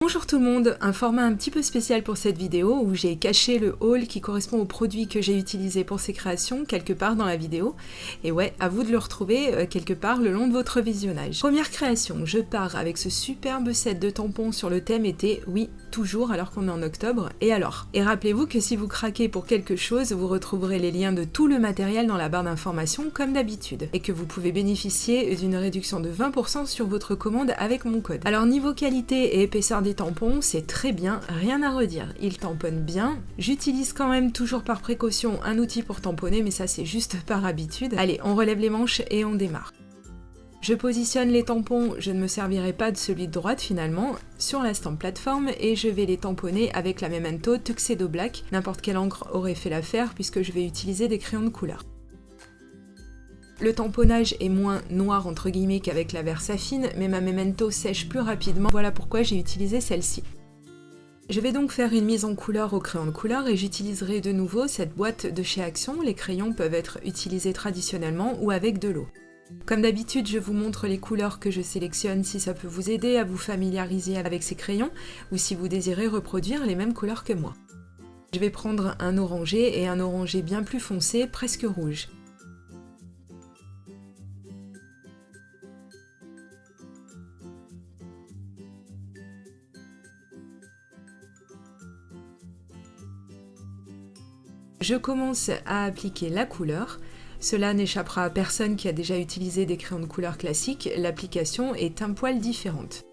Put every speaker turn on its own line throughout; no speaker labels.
Bonjour tout le monde, un format un petit peu spécial pour cette vidéo où j'ai caché le haul qui correspond au produit que j'ai utilisé pour ces créations quelque part dans la vidéo. Et ouais, à vous de le retrouver quelque part le long de votre visionnage. Première création, je pars avec ce superbe set de tampons sur le thème été, oui, toujours alors qu'on est en octobre, et alors. Et rappelez-vous que si vous craquez pour quelque chose, vous retrouverez les liens de tout le matériel dans la barre d'informations comme d'habitude, et que vous pouvez bénéficier d'une réduction de 20% sur votre commande avec mon code. Alors niveau qualité et épaisseur des tampons, c'est très bien, rien à redire. Ils tamponnent bien. J'utilise quand même toujours par précaution un outil pour tamponner, mais ça c'est juste par habitude. Allez, on relève les manches et on démarre. Je positionne les tampons, je ne me servirai pas de celui de droite finalement, sur la stamp plateforme et je vais les tamponner avec la Memento Tuxedo Black. N'importe quelle encre aurait fait l'affaire puisque je vais utiliser des crayons de couleur. Le tamponnage est moins noir entre guillemets qu'avec la Versafine, mais ma Memento sèche plus rapidement, voilà pourquoi j'ai utilisé celle-ci. Je vais donc faire une mise en couleur au crayon de couleur et j'utiliserai de nouveau cette boîte de chez Action. Les crayons peuvent être utilisés traditionnellement ou avec de l'eau. Comme d'habitude, je vous montre les couleurs que je sélectionne si ça peut vous aider à vous familiariser avec ces crayons ou si vous désirez reproduire les mêmes couleurs que moi. Je vais prendre un orangé et un orangé bien plus foncé, presque rouge. Je commence à appliquer la couleur. Cela n'échappera à personne qui a déjà utilisé des crayons de couleur classiques, l'application est un poil différente.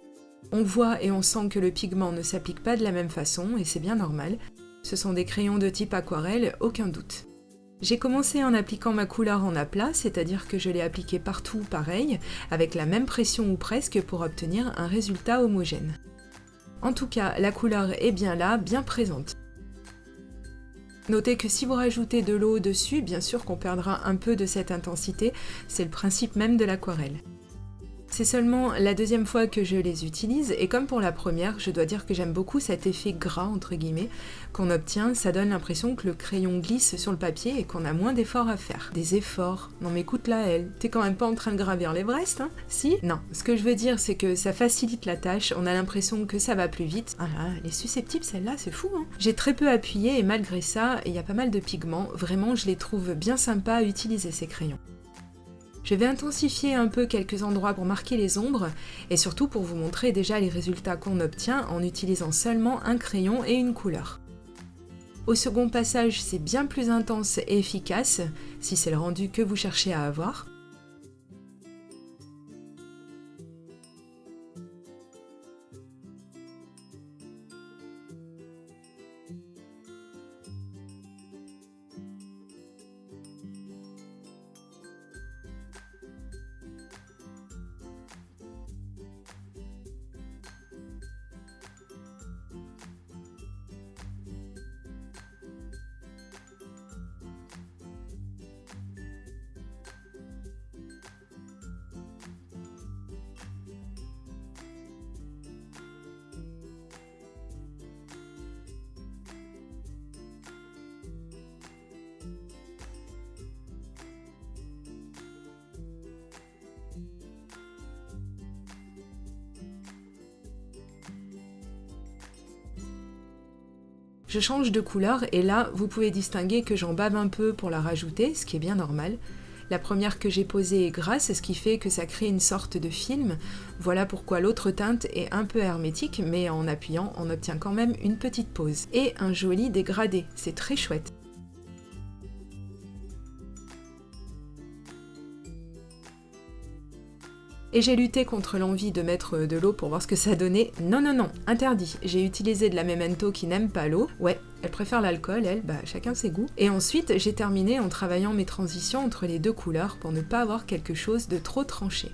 On voit et on sent que le pigment ne s'applique pas de la même façon et c'est bien normal. Ce sont des crayons de type aquarelle, aucun doute. J'ai commencé en appliquant ma couleur en aplat, c'est-à-dire que je l'ai appliquée partout pareil, avec la même pression ou presque pour obtenir un résultat homogène. En tout cas, la couleur est bien là, bien présente. Notez que si vous rajoutez de l'eau dessus, bien sûr qu'on perdra un peu de cette intensité, c'est le principe même de l'aquarelle. C'est seulement la deuxième fois que je les utilise, et comme pour la première, je dois dire que j'aime beaucoup cet effet gras, entre guillemets, qu'on obtient, ça donne l'impression que le crayon glisse sur le papier et qu'on a moins d'efforts à faire. Des efforts? Non mais écoute là, elle, t'es quand même pas en train de gravir l'Everest, hein? Si? Non, ce que je veux dire, c'est que ça facilite la tâche, on a l'impression que ça va plus vite. Ah là, elle est susceptible celle-là, c'est fou, hein? J'ai très peu appuyé et malgré ça, il y a pas mal de pigments, vraiment je les trouve bien sympas à utiliser ces crayons. Je vais intensifier un peu quelques endroits pour marquer les ombres et surtout pour vous montrer déjà les résultats qu'on obtient en utilisant seulement un crayon et une couleur. Au second passage, c'est bien plus intense et efficace, si c'est le rendu que vous cherchez à avoir. Je change de couleur et là, vous pouvez distinguer que j'en bave un peu pour la rajouter, ce qui est bien normal. La première que j'ai posée est grasse, ce qui fait que ça crée une sorte de film. Voilà pourquoi l'autre teinte est un peu hermétique, mais en appuyant, on obtient quand même une petite pose. Et un joli dégradé, c'est très chouette. Et j'ai lutté contre l'envie de mettre de l'eau pour voir ce que ça donnait. Non, non, non, interdit. J'ai utilisé de la Memento qui n'aime pas l'eau. Ouais, elle préfère l'alcool, elle, bah chacun ses goûts. Et ensuite, j'ai terminé en travaillant mes transitions entre les deux couleurs pour ne pas avoir quelque chose de trop tranché.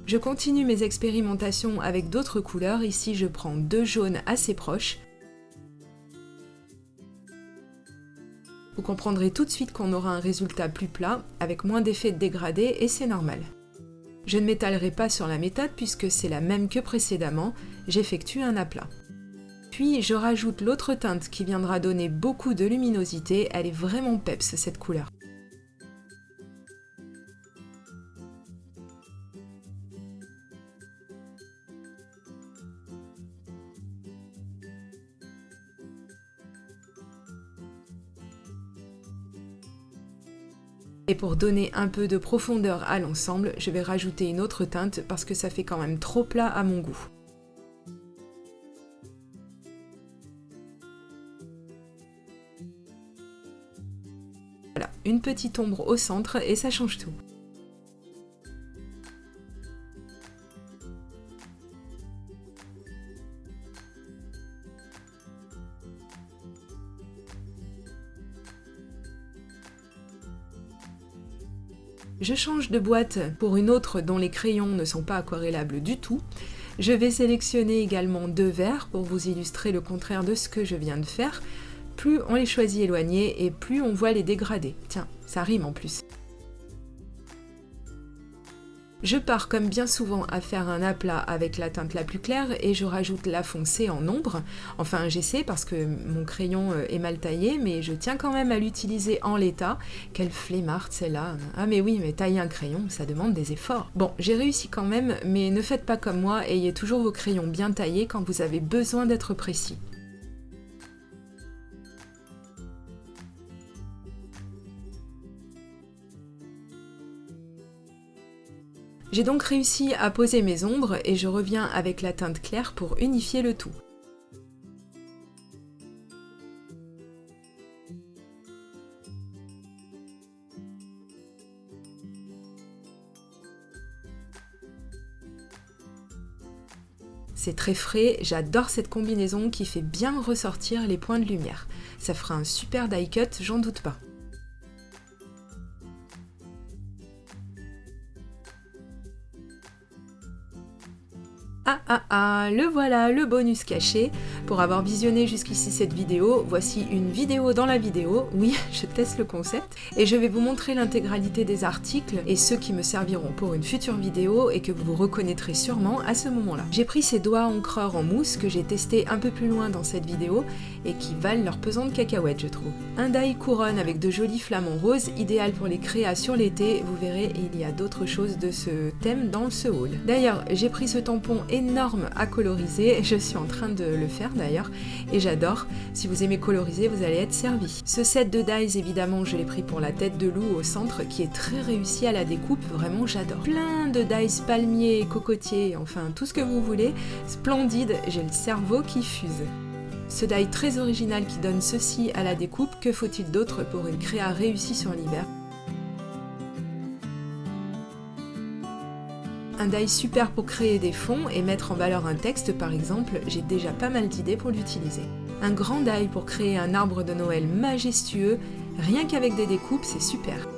Je continue mes expérimentations avec d'autres couleurs, ici je prends deux jaunes assez proches. Vous comprendrez tout de suite qu'on aura un résultat plus plat, avec moins d'effet de dégradé, et c'est normal. Je ne m'étalerai pas sur la méthode puisque c'est la même que précédemment, j'effectue un aplat. Puis je rajoute l'autre teinte qui viendra donner beaucoup de luminosité, elle est vraiment peps cette couleur. Et pour donner un peu de profondeur à l'ensemble, je vais rajouter une autre teinte parce que ça fait quand même trop plat à mon goût. Voilà, une petite ombre au centre et ça change tout. Je change de boîte pour une autre dont les crayons ne sont pas aquarellables du tout. Je vais sélectionner également 2 verts pour vous illustrer le contraire de ce que je viens de faire. Plus on les choisit éloignés et plus on voit les dégradés. Tiens, ça rime en plus. Je pars comme bien souvent à faire un aplat avec la teinte la plus claire et je rajoute la foncée en ombre. Enfin j'essaie parce que mon crayon est mal taillé mais je tiens quand même à l'utiliser en l'état. Quelle flemmarde celle-là. Ah mais oui, mais tailler un crayon ça demande des efforts. Bon, j'ai réussi quand même mais ne faites pas comme moi, ayez toujours vos crayons bien taillés quand vous avez besoin d'être précis. J'ai donc réussi à poser mes ombres et je reviens avec la teinte claire pour unifier le tout. C'est très frais, j'adore cette combinaison qui fait bien ressortir les points de lumière. Ça fera un super die cut, j'en doute pas. Le voilà, le bonus caché. Pour avoir visionné jusqu'ici cette vidéo, voici une vidéo dans la vidéo. Oui, je teste le concept. Et je vais vous montrer l'intégralité des articles et ceux qui me serviront pour une future vidéo et que vous reconnaîtrez sûrement à ce moment-là. J'ai pris ces doigts encreurs en mousse que j'ai testé un peu plus loin dans cette vidéo et qui valent leur pesant de cacahuètes, je trouve. Un die couronne avec de jolis flamants roses, idéal pour les créas sur l'été. Vous verrez, il y a d'autres choses de ce thème dans ce haul. D'ailleurs, j'ai pris ce tampon énorme à coloriser, je suis en train de le faire d'ailleurs et j'adore. Si vous aimez coloriser, vous allez être servi. Ce set de dies, évidemment, je l'ai pris pour la tête de loup au centre qui est très réussi à la découpe, vraiment j'adore. Plein de dies palmiers, cocotiers, enfin tout ce que vous voulez, splendide, j'ai le cerveau qui fuse. Ce die très original qui donne ceci à la découpe, que faut-il d'autre pour une créa réussie sur l'hiver? Un die super pour créer des fonds et mettre en valeur un texte par exemple, j'ai déjà pas mal d'idées pour l'utiliser. Un grand die pour créer un arbre de Noël majestueux, rien qu'avec des découpes c'est super.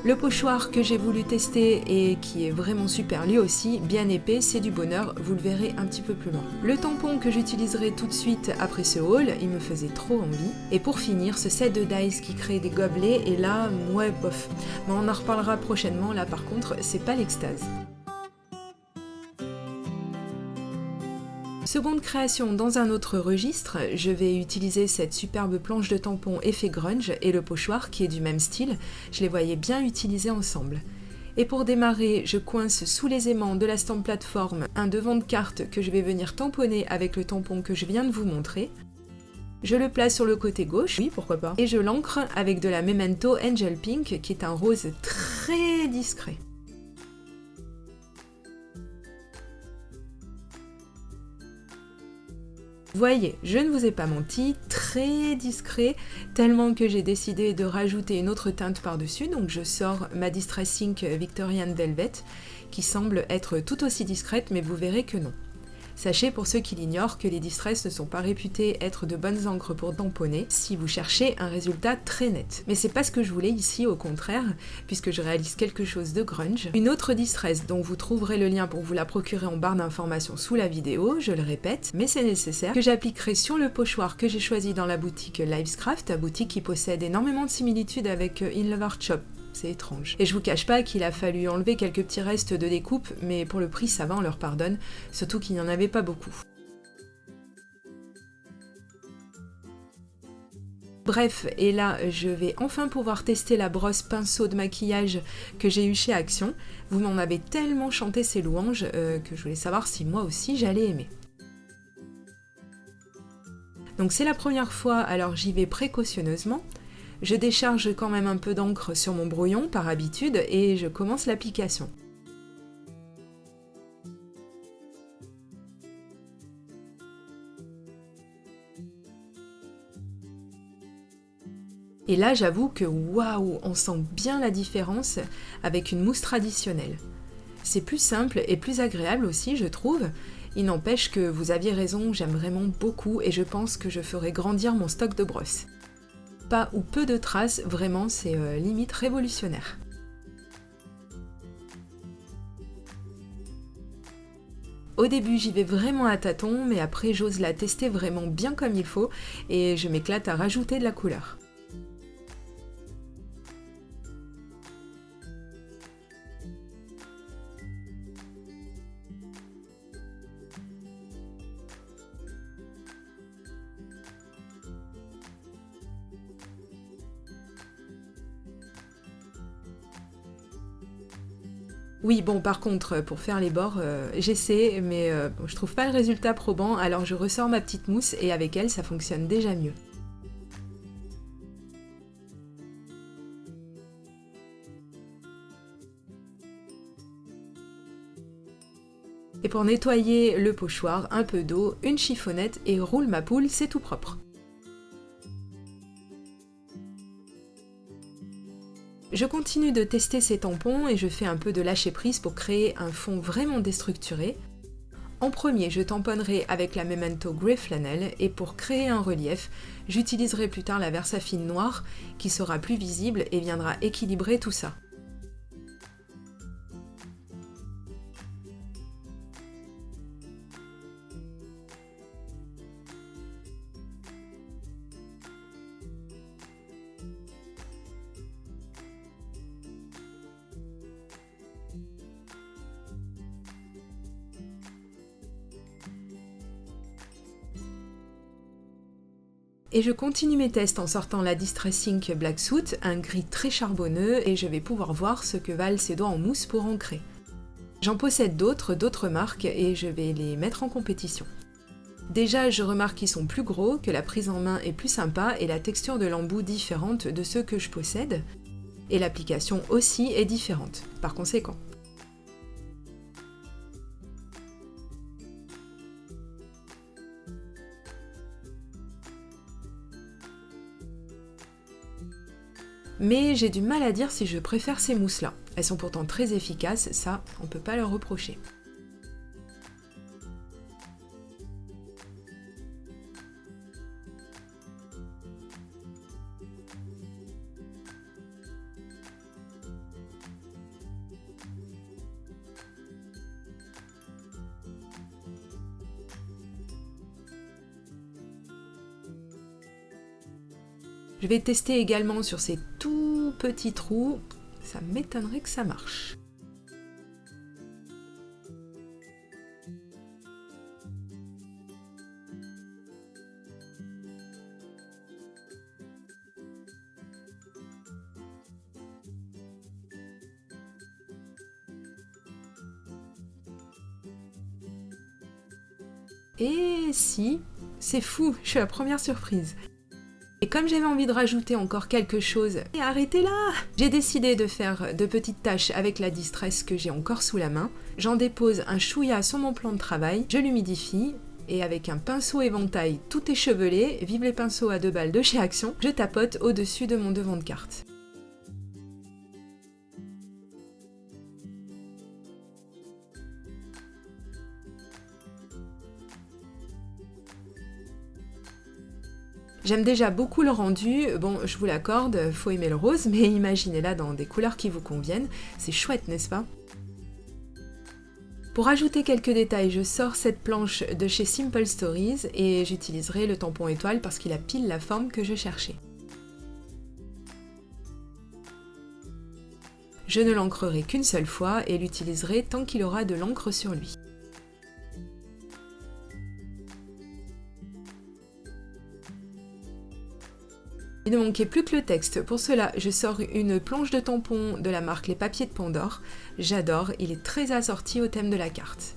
Le pochoir que j'ai voulu tester et qui est vraiment super lui aussi, bien épais, c'est du bonheur, vous le verrez un petit peu plus loin. Le tampon que j'utiliserai tout de suite après ce haul, il me faisait trop envie. Et pour finir, ce set de dies qui crée des gobelets, et là, ouais bof. Mais on en reparlera prochainement, là par contre, c'est pas l'extase. Seconde création dans un autre registre, je vais utiliser cette superbe planche de tampon effet grunge et le pochoir qui est du même style, je les voyais bien utilisés ensemble. Et pour démarrer, je coince sous les aimants de la stamp plateforme un devant de carte que je vais venir tamponner avec le tampon que je viens de vous montrer. Je le place sur le côté gauche, oui pourquoi pas, et je l'ancre avec de la Memento Angel Pink qui est un rose très discret. Voyez, je ne vous ai pas menti, très discret, tellement que j'ai décidé de rajouter une autre teinte par-dessus, donc je sors ma Distress Ink Victorian Velvet, qui semble être tout aussi discrète, mais vous verrez que non. Sachez pour ceux qui l'ignorent que les Distress ne sont pas réputées être de bonnes encres pour tamponner si vous cherchez un résultat très net. Mais c'est pas ce que je voulais ici, au contraire, puisque je réalise quelque chose de grunge. Une autre Distress dont vous trouverez le lien pour vous la procurer en barre d'informations sous la vidéo, je le répète, mais c'est nécessaire, que j'appliquerai sur le pochoir que j'ai choisi dans la boutique Livescraft, une boutique qui possède énormément de similitudes avec In Love Art Shop. C'est étrange. Et je vous cache pas qu'il a fallu enlever quelques petits restes de découpe, mais pour le prix ça va, on leur pardonne, surtout qu'il n'y en avait pas beaucoup. Bref, et là je vais enfin pouvoir tester la brosse pinceau de maquillage que j'ai eue chez Action. Vous m'en avez tellement chanté ces louanges que je voulais savoir si moi aussi j'allais aimer. Donc c'est la première fois, alors j'y vais précautionneusement. Je décharge quand même un peu d'encre sur mon brouillon par habitude et je commence l'application. Et là j'avoue que waouh, on sent bien la différence avec une mousse traditionnelle. C'est plus simple et plus agréable aussi, je trouve. Il n'empêche que vous aviez raison, j'aime vraiment beaucoup et je pense que je ferai grandir mon stock de brosses. Pas ou peu de traces, vraiment c'est limite révolutionnaire. Au début j'y vais vraiment à tâtons, mais après j'ose la tester vraiment bien comme il faut et je m'éclate à rajouter de la couleur. Oui, bon, par contre, pour faire les bords, j'essaie, mais bon, je trouve pas le résultat probant, alors je ressors ma petite mousse et avec elle, ça fonctionne déjà mieux. Et pour nettoyer le pochoir, un peu d'eau, une chiffonnette et roule ma poule, c'est tout propre. Je continue de tester ces tampons et je fais un peu de lâcher prise pour créer un fond vraiment déstructuré. En premier, je tamponnerai avec la Memento Grey Flannel et pour créer un relief, j'utiliserai plus tard la Versafine noire qui sera plus visible et viendra équilibrer tout ça. Et je continue mes tests en sortant la Distress Ink Black Soot, un gris très charbonneux, et je vais pouvoir voir ce que valent ces doigts en mousse pour ancrer. J'en possède d'autres marques, et je vais les mettre en compétition. Déjà, je remarque qu'ils sont plus gros, que la prise en main est plus sympa, et la texture de l'embout différente de ceux que je possède. Et l'application aussi est différente, par conséquent. Mais j'ai du mal à dire si je préfère ces mousses-là. Elles sont pourtant très efficaces, ça, on peut pas leur reprocher. Je vais tester également sur ces tout petits trous, ça m'étonnerait que ça marche. Et si, c'est fou, je suis la première surprise. Et comme j'avais envie de rajouter encore quelque chose, et arrêtez là! J'ai décidé de faire de petites tâches avec la Distress que j'ai encore sous la main. J'en dépose un chouïa sur mon plan de travail, je l'humidifie, et avec un pinceau éventail tout échevelé, vive les pinceaux à 2 balles de chez Action, je tapote au-dessus de mon devant de carte. J'aime déjà beaucoup le rendu, bon je vous l'accorde, faut aimer le rose, mais imaginez-la dans des couleurs qui vous conviennent, c'est chouette n'est-ce pas? Pour ajouter quelques détails, je sors cette planche de chez Simple Stories et j'utiliserai le tampon étoile parce qu'il a pile la forme que je cherchais. Je ne l'encrerai qu'une seule fois et l'utiliserai tant qu'il aura de l'encre sur lui. Il ne manquait plus que le texte. Pour cela, je sors une planche de tampon de la marque Les Papiers de Pandore. J'adore, il est très assorti au thème de la carte.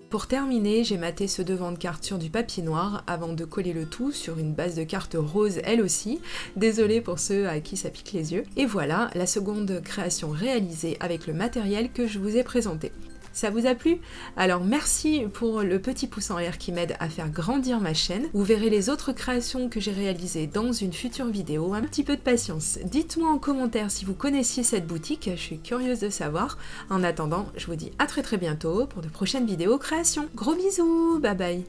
Pour terminer, j'ai matté ce devant de carte sur du papier noir avant de coller le tout sur une base de carte rose elle aussi. Désolée pour ceux à qui ça pique les yeux. Et voilà, la seconde création réalisée avec le matériel que je vous ai présenté. Ça vous a plu? Alors merci pour le petit pouce en l'air qui m'aide à faire grandir ma chaîne. Vous verrez les autres créations que j'ai réalisées dans une future vidéo. Un petit peu de patience. Dites-moi en commentaire si vous connaissiez cette boutique, je suis curieuse de savoir. En attendant, je vous dis à très bientôt pour de prochaines vidéos créations. Gros bisous, bye bye.